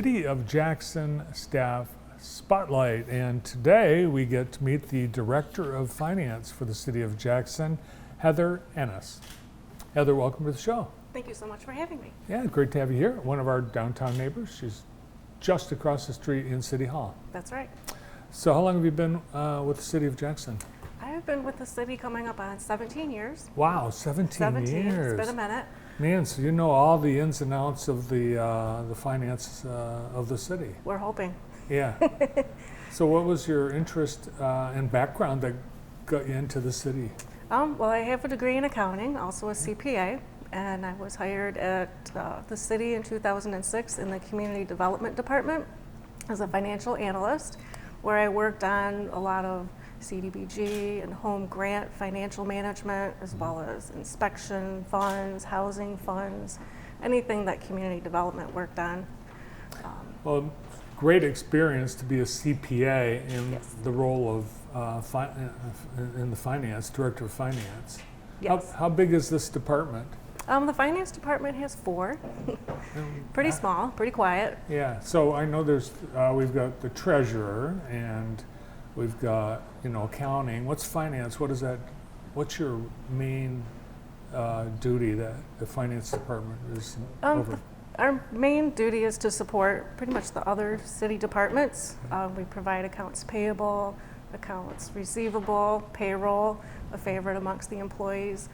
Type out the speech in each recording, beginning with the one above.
City of Jackson Staff Spotlight, and today we get to meet the Director of Finance for the City of Jackson, Heather Ehnis. Heather, welcome to the show. Thank you so much for having me. Yeah, great to have you here. One of our downtown neighbors. She's just across the street in City Hall. That's right. So how long have you been with the City of Jackson? I have been with the city coming up on 17 years. Wow, 17 years. It's been a minute. Man, so you know all the ins and outs of the finance of the city. We're hoping. Yeah. So what was your interest and background that got you into the city? Well, I have a degree in accounting, also a CPA, and I was hired at the city in 2006 in the Community Development Department as a financial analyst, where I worked on a lot of CDBG and home grant financial management, as well as inspection funds, housing funds, anything that community development worked on. Well, great experience to be a CPA in Yes. the role of in the finance, director of finance. Yes. How big is this department? The finance department has 4. Pretty small, pretty quiet. Yeah. So I know there's we've got the treasurer and we've got accounting. What's finance? What is that? What's your main duty that the finance department is over? Our main duty is to support pretty much the other city departments. We provide accounts payable, accounts receivable, payroll, a favorite amongst the employees.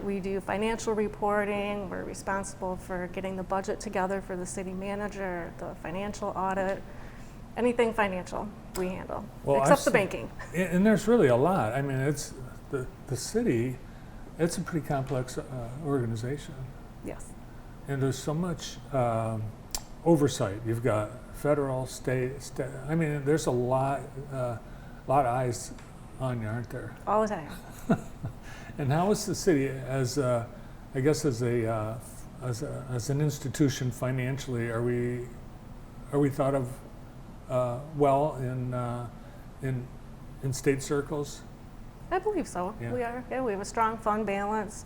We do financial reporting. We're responsible for getting the budget together for the city manager, the financial audit, anything financial we handle, except the banking. And there's really a lot. I mean, it's the city. It's a pretty complex organization. Yes. And there's so much oversight. You've got federal, state. I mean, there's a lot of eyes on you, aren't there? All the time. And how is the city, as an institution financially? Are we thought of well in state circles? I believe so. Yeah. We are. Yeah, we have a strong fund balance.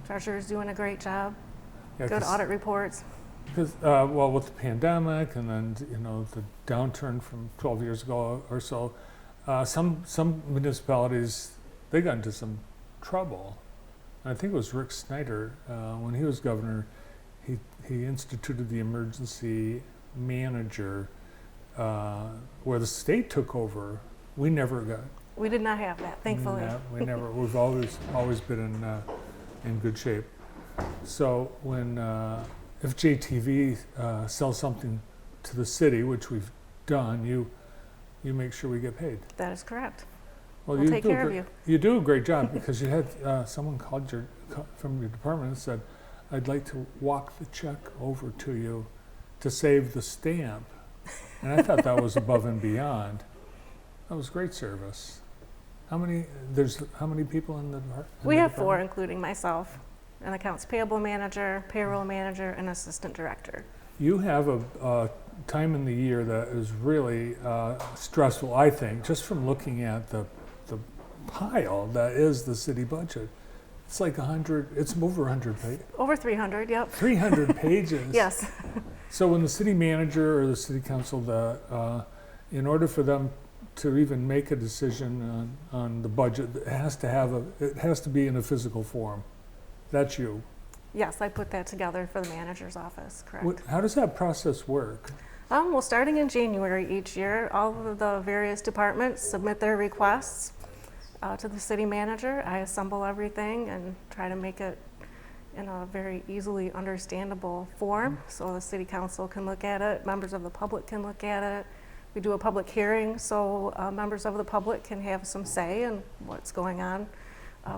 Treasurer's doing a great job. Yeah, Good audit reports. Because with the pandemic and then the downturn from 12 years ago or so, some municipalities, they got into some trouble. And I think it was Rick Snyder when he was governor. He instituted the emergency manager where the state took over. We never got. We did not have that, thankfully. We never. We've always been in good shape. So when if JTV sells something to the city, which we've done, you make sure we get paid. That is correct. Well, We'll take care of you. You do a great job because you had someone called from your department and said, "I'd like to walk the check over to you to save the stamp," and I thought that was above and beyond. That was great service. How many people in the department? We have 4, including myself, an accounts payable manager, payroll manager, and assistant director. You have a time in the year that is really stressful, I think, just from looking at the pile that is the city budget. It's like 100, it's over 100 pages. Over 300, yep. 300 pages. Yes. So when the city manager or the city council, in order for them to even make a decision on the budget, it has to be in a physical form. That's you. Yes, I put that together for the manager's office, correct. How does that process work? Well, starting in January each year, all of the various departments submit their requests to the city manager. I assemble everything and try to make it in a very easily understandable form so the city council can look at it, members of the public can look at it. We do a public hearing so members of the public can have some say in what's going on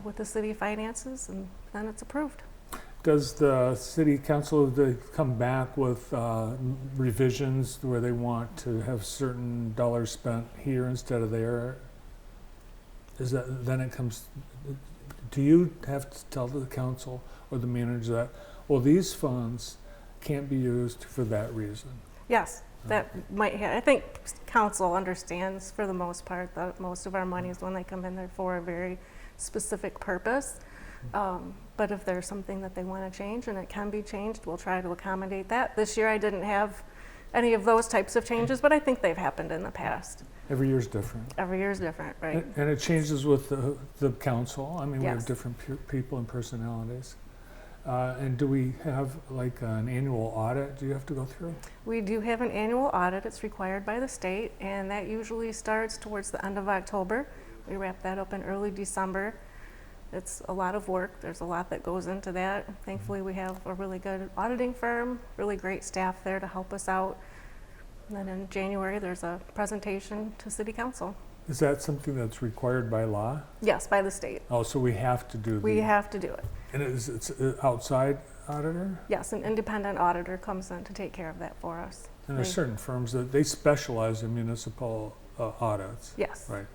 with the city finances, and then it's approved. Does the city council come back with revisions where they want to have certain dollars spent here instead of there? Then it comes, do you have to tell the council or the manager that, well, these funds can't be used for that reason? Yes, that might I think council understands for the most part that most of our monies, when they come in, they're for a very specific purpose. But if there's something that they want to change and it can be changed, we'll try to accommodate that. This year I didn't have any of those types of changes, but I think they've happened in the past. Every year's different. Every year is different, right? And it changes with the council. I mean, we have Yes. different people and personalities. And do we have like an annual audit do you have to go through? We do have an annual audit. It's required by the state, and that usually starts towards the end of October. We wrap that up in early December. It's a lot of work. There's a lot that goes into that. Thankfully, we have a really good auditing firm, really great staff there to help us out. And then in January, there's a presentation to City Council. Is that something that's required by law? Yes, by the state. Oh, so we have to do We have to do it. And it's an outside auditor? Yes, an independent auditor comes in to take care of that for us. And there's They- certain firms that they specialize in municipal audits. Yes. Right.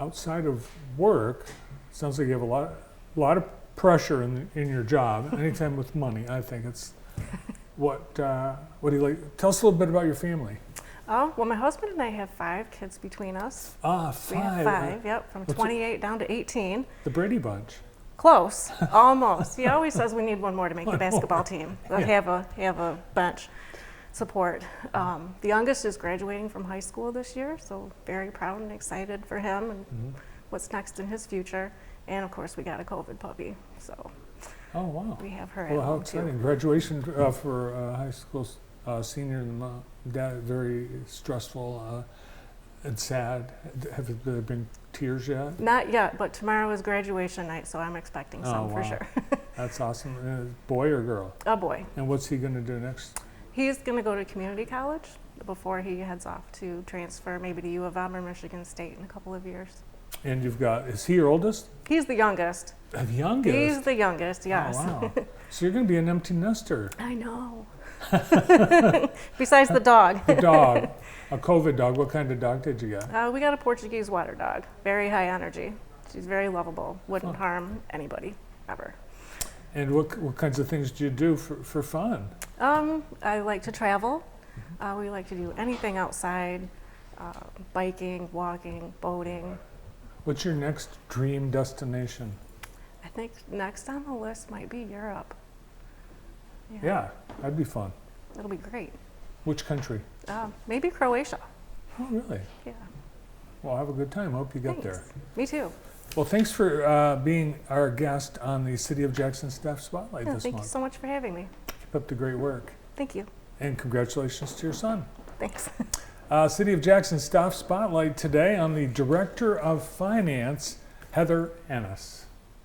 Outside of work, sounds like you have a lot of pressure in your job. Anytime with money, I think it's what do you like? Tell us a little bit about your family. Oh, well, my husband and I have 5 kids between us. Five. We have 5, yep, from What's it- 28 down to 18. The Brady Bunch. Close, almost. He always says we need one more to make the One basketball more. team. They'll Yeah. have a bench support. The youngest is graduating from high school this year, so very proud and excited for him and Mhm. what's next in his future. And of course, we got a COVID puppy, so Oh, wow. we have her at Well, how home exciting. too. Graduation for high school senior and mom, dad, very stressful and sad. Have there been tears yet? Not yet, but tomorrow is graduation night, so I'm expecting some Oh, for wow. sure. That's awesome. Boy or girl? A boy. And what's he going to do next? He's going to go to community college before he heads off to transfer maybe to U of M or Michigan State in a couple of years. And you've got, is he your oldest? He's the youngest. The youngest? He's the youngest, yes. Oh, wow. So you're going to be an empty nester. I know. Besides the dog. The dog, a COVID dog. What kind of dog did you get? We got a Portuguese water dog. Very high energy. She's very lovable. Wouldn't Huh. harm anybody, ever. And what kinds of things do you do for fun? I like to travel. We like to do anything outside, biking, walking, boating. What's your next dream destination? I think next on the list might be Europe. Yeah, that'd be fun. That'll be great. Which country? Maybe Croatia. Oh, really? Yeah. Well, have a good time. Hope you get Thanks. there. Me too. Well, thanks for being our guest on the City of Jackson Staff Spotlight Yeah, this thank you month. so much for having me. Keep up the great work. Thank you. And congratulations to your son. Thanks. City of Jackson Staff Spotlight today on the Director of Finance, Heather Ehnis.